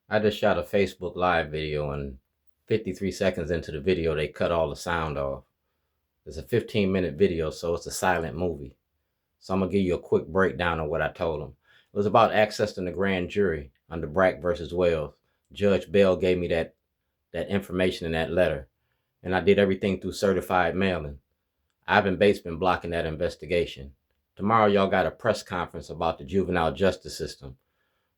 I just shot a Facebook Live video, and 53 seconds into the video, they cut all the sound off. It's a 15-minute video, so it's a silent movie. So I'm going to give you a quick breakdown of what I told them. It was about accessing the grand jury under Brack versus Wells. Judge Bell gave me that information in that letter, and I did everything through certified mailing. Ivan Bates been blocking that investigation. Tomorrow, y'all got a press conference about the juvenile justice system.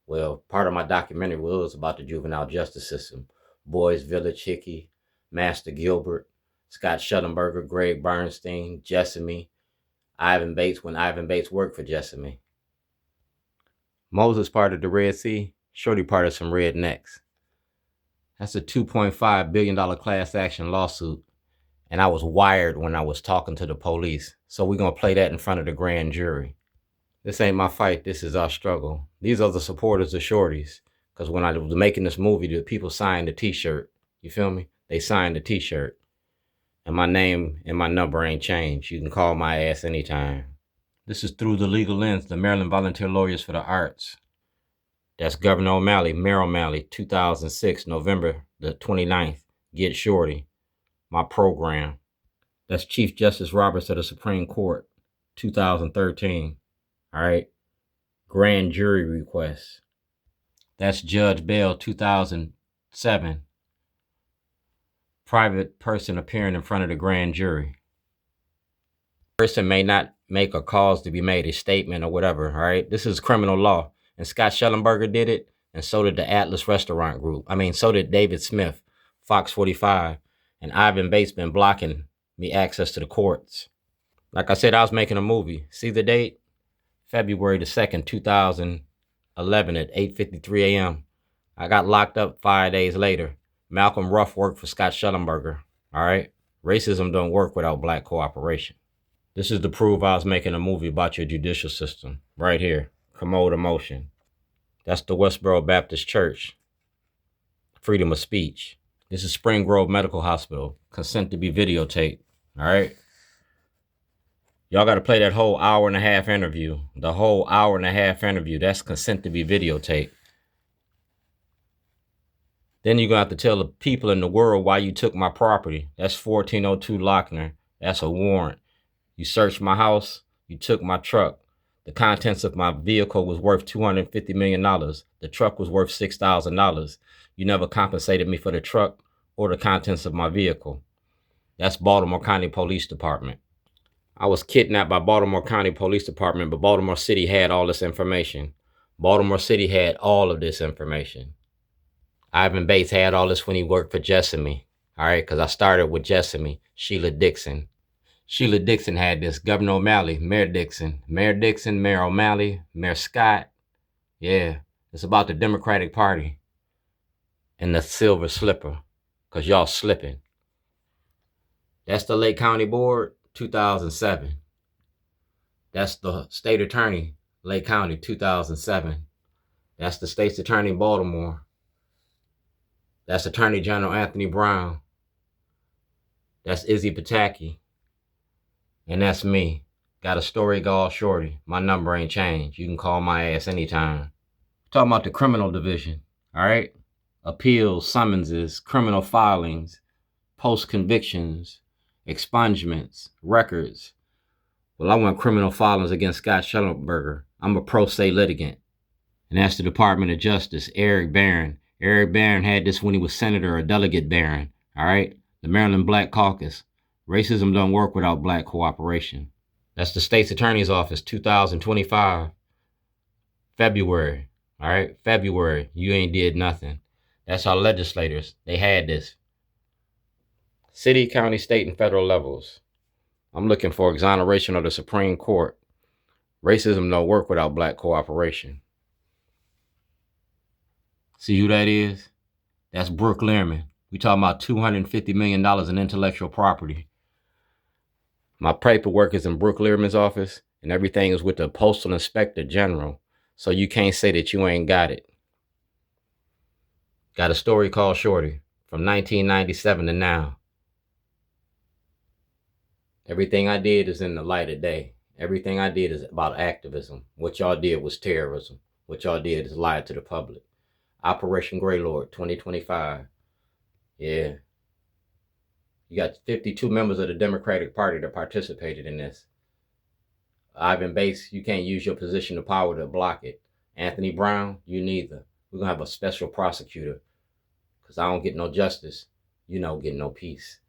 Well, part of my documentary was about the juvenile justice system. Boys Village, Hickey, Master Gilbert, Scott Shudenberger, Greg Bernstein, Jessamy, Ivan Bates when Ivan Bates worked for Jessamy. Moses part of the Red Sea, Shorty part of some rednecks. That's a $2.5 billion class action lawsuit. And I was wired when I was talking to the police. So we're going to play that in front of the grand jury. This ain't my fight. This is our struggle. These are the supporters of Shorties. Because when I was making this movie, the people signed the t-shirt. You feel me? They signed the t-shirt. And my name and my number ain't changed. You can call my ass anytime. This is Through the Legal Lens, the Maryland Volunteer Lawyers for the Arts. That's Governor O'Malley, Mayor O'Malley, 2006, November the 29th. Get Shorty. My program. That's Chief Justice Roberts of the Supreme Court, 2013. All right. Grand jury request. That's Judge Bell, 2007. Private person appearing in front of the grand jury. Person may not make a cause to be made, a statement or whatever. All right. This is criminal law. And Scott Shudenberger did it. And so did the Atlas Restaurant Group. So did David Smith, Fox 45. And Ivan Bates been blocking me access to the courts. Like I said, I was making a movie. See the date? February the 2nd, 2011 at 8:53 a.m. I got locked up 5 days later. Malcolm Ruff worked for Scott Shudenberger. All right? Racism don't work without black cooperation. This is to prove I was making a movie about your judicial system. Right here. Commode of motion. That's the Westboro Baptist Church. Freedom of speech. This is Spring Grove Medical Hospital. Consent to be videotaped. All right? Y'all got to play that whole hour-and-a-half interview. The whole hour-and-a-half interview. That's consent to be videotaped. Then you're going to have to tell the people in the world why you took my property. That's 1402 Lochner. That's a warrant. You searched my house. You took my truck. The contents of my vehicle was worth $250 million. The truck was worth $6,000. You never compensated me for the truck or the contents of my vehicle. That's Baltimore County Police Department. I was kidnapped by Baltimore County Police Department, but Baltimore City had all this information. Baltimore City had all of this information. Ivan Bates had all this when he worked for Jessamy. All right, because I started with Jessamy, Sheila Dixon. Sheila Dixon had this. Governor O'Malley, Mayor Dixon, Mayor O'Malley, Mayor Scott. Yeah, it's about the Democratic Party and the silver slipper, because y'all slipping. That's the Lake County Board, 2007. That's the State Attorney, Lake County, 2007. That's the State's Attorney, Baltimore. That's Attorney General Anthony Brown. That's Izzy Pataki. And that's me. Got a story called Shorty. My number ain't changed. You can call my ass anytime. Talking about the criminal division, all right? Appeals, summonses, criminal filings, post-convictions, expungements, records. Well, I want criminal filings against Scott Shudenberger. I'm a pro se litigant. And that's the Department of Justice, Eric Barron. Eric Barron had this when he was Senator or Delegate Barron, all right? The Maryland Black Caucus. Racism don't work without black cooperation. That's the State's Attorney's Office, 2025, February, all right? February, you ain't did nothing. That's our legislators. They had this. City, county, state, and federal levels. I'm looking for exoneration of the Supreme Court. Racism don't work without black cooperation. See who that is? That's Brooke Learman. We talking about $250 million in intellectual property. My paperwork is in Brooke Learman's office, and everything is with the Postal Inspector General. So you can't say that you ain't got it. Got a story called Shorty from 1997 to now. Everything I did is in the light of day. Everything I did is about activism. What y'all did was terrorism. What y'all did is lie to the public. Operation Greylord 2025. Yeah. You got 52 members of the Democratic Party that participated in this. Ivan Bates, you can't use your position of power to block it. Anthony Brown, you neither. We're going to have a special prosecutor because I don't get no justice. You don't get no peace.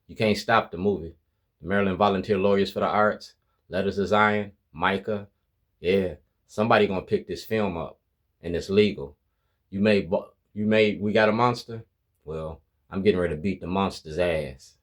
You can't stop the movie. The Maryland Volunteer Lawyers for the Arts, Letters of Zion, Micah. Yeah, somebody going to pick this film up and it's legal. We got a monster? Well, I'm getting ready to beat the monster's ass.